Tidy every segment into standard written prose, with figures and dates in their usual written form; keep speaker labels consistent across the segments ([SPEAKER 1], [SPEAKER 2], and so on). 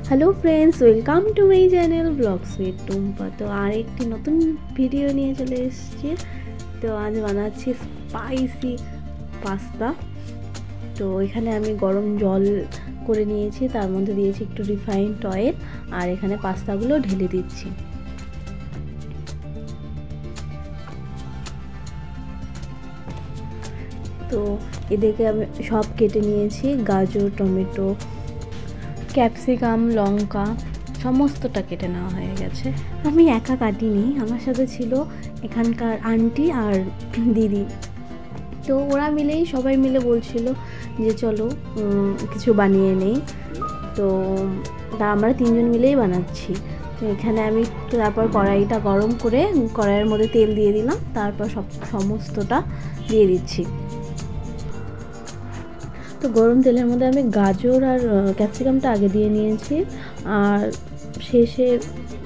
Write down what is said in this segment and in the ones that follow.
[SPEAKER 1] Hello friends, welcome to my channel blogs with Tumpa. তো আর একটি নতুন ভিডিও নিয়ে চলে এসেছি। তো আজ বানাচ্ছি স্পাইসি পাস্তা। তো এখানে আমি গরম জল করে নিয়েছি, তার মধ্যে দিয়েছি একটু রিফাইন্ড অয়েল, আর এখানে পাস্তাগুলো ঢেলে দিচ্ছি। তো এদিকে আমি সব কেটে নিয়েছি, গাজর, টমেটো, ক্যাপসিকাম, লঙ্কা সমস্তটা কেটে নেওয়া হয়ে গেছে। আমি একা কাটিনি, আমার সাথে ছিল এখানকার আন্টি আর দিদি। তো ওরা মিলেই সবাই মিলে বলছিল যে চলো কিছু বানিয়ে নেই। তো আমরা তিনজন মিলেই বানাচ্ছি। তো এখানে আমি তারপর কড়াইটা গরম করে কড়াইয়ের মধ্যে তেল দিয়ে দিলাম, তারপর সমস্তটা দিয়ে দিচ্ছি। তো গরম তেলের মধ্যে আমি গাজর আর ক্যাপসিকামটা আগে দিয়ে নিয়েছি, আর শেষে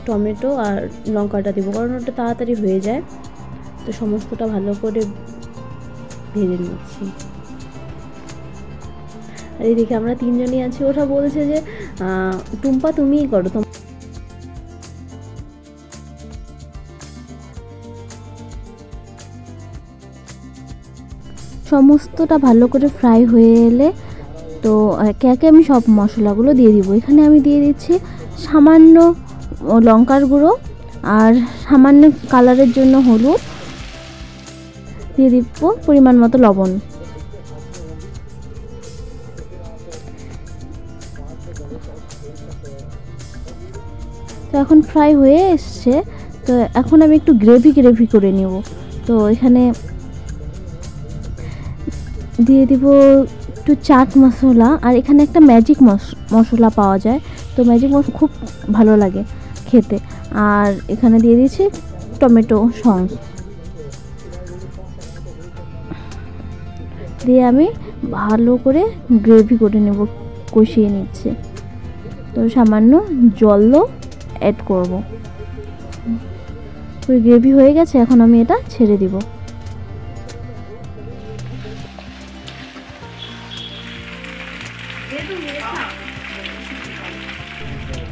[SPEAKER 1] টমেটো আর লঙ্কাটা দেবো, কারণ ওটা তাড়াতাড়ি হয়ে যায়। তো সমস্তটা ভালো করে ভেজে নিচ্ছি। আর এদিকে আমরা তিনজনই আছি। ওরা বলছে যে টুম্পা তুমিই করো। সমস্তটা ভালো করে ফ্রাই হয়ে এলে তো একে একে আমি সব মশলাগুলো দিয়ে দিব। এখানে আমি দিয়ে দিচ্ছি সামান্য লঙ্কার গুঁড়ো, আর সামান্য কালারের জন্য হলুদ, দিয়ে দিব পরিমাণ মতো লবণ। তো এখন ফ্রাই হয়ে এসছে। তো এখন আমি একটু গ্রেভি করে নেব। তো এখানে দিয়ে দিব একটু চাট মশলা, আর এখানে একটা ম্যাজিক মশলা পাওয়া যায়। তো ম্যাজিক মশলা খুব ভালো লাগে খেতে। আর এখানে দিয়ে দিয়েছি টমেটো সস দিয়ে আমি ভালো করে গ্রেভি করে নেব, কষিয়ে নিচ্ছে। তো সামান্য জলও অ্যাড করব। তো গ্রেভি হয়ে গেছে, এখন আমি এটা ছেড়ে দিব।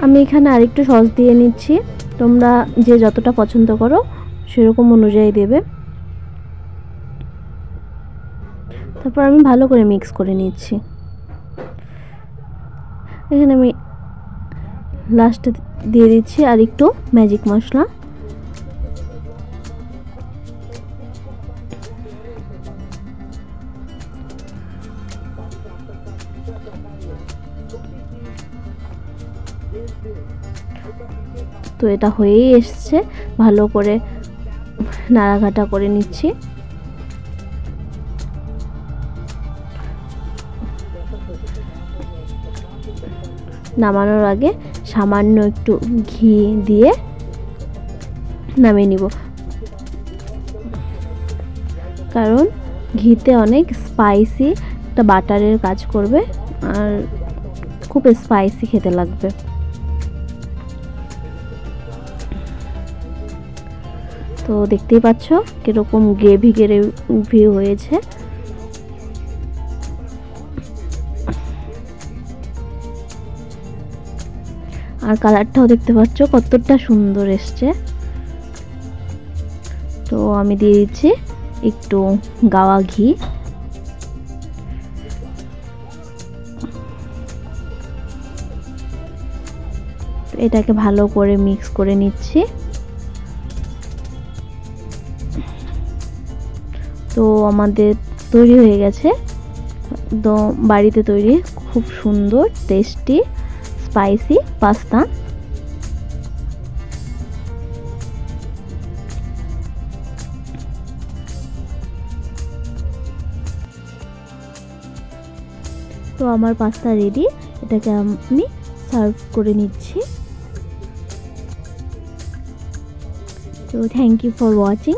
[SPEAKER 1] আমি এখানে আরেকটু সস দিয়ে নিচ্ছি। তোমরা যে যতটা পছন্দ করো সেরকম অনুযায়ী দেবে। তারপর আমি ভালো করে মিক্স করে নিচ্ছি। এখানে আমি লাস্টে দিয়ে দিচ্ছি আর একটু ম্যাজিক মশলা। তো এটা হয়েই এসছে, ভালো করে নাড়াঘাটা করে নিচ্ছি। নামানোর আগে সামান্য একটু ঘি দিয়ে নামিয়ে নিব, কারণ ঘিতে অনেক স্পাইসি একটা বাটারের কাজ করবে, আর খুব স্পাইসি খেতে লাগবে। তো দেখতেই পাচ্ছ কিরকম গ্রেভি হয়েছে। আর কালারটাও দেখতে পাচ্ছ কতটা সুন্দর এসছে। তো আমি দিয়ে দিচ্ছি একটু গাওয়া ঘি। এটাকে ভালো করে মিক্স করে নিচ্ছি। তো আমাদের তৈরি হয়ে গেছে, তো বাড়িতে তৈরি খুব সুন্দর টেস্টি স্পাইসি পাস্তা। তো আমার পাস্তা রেডি, এটাকে আমি সার্ভ করে নিচ্ছি। তো থ্যাংক ইউ ফর ওয়াচিং।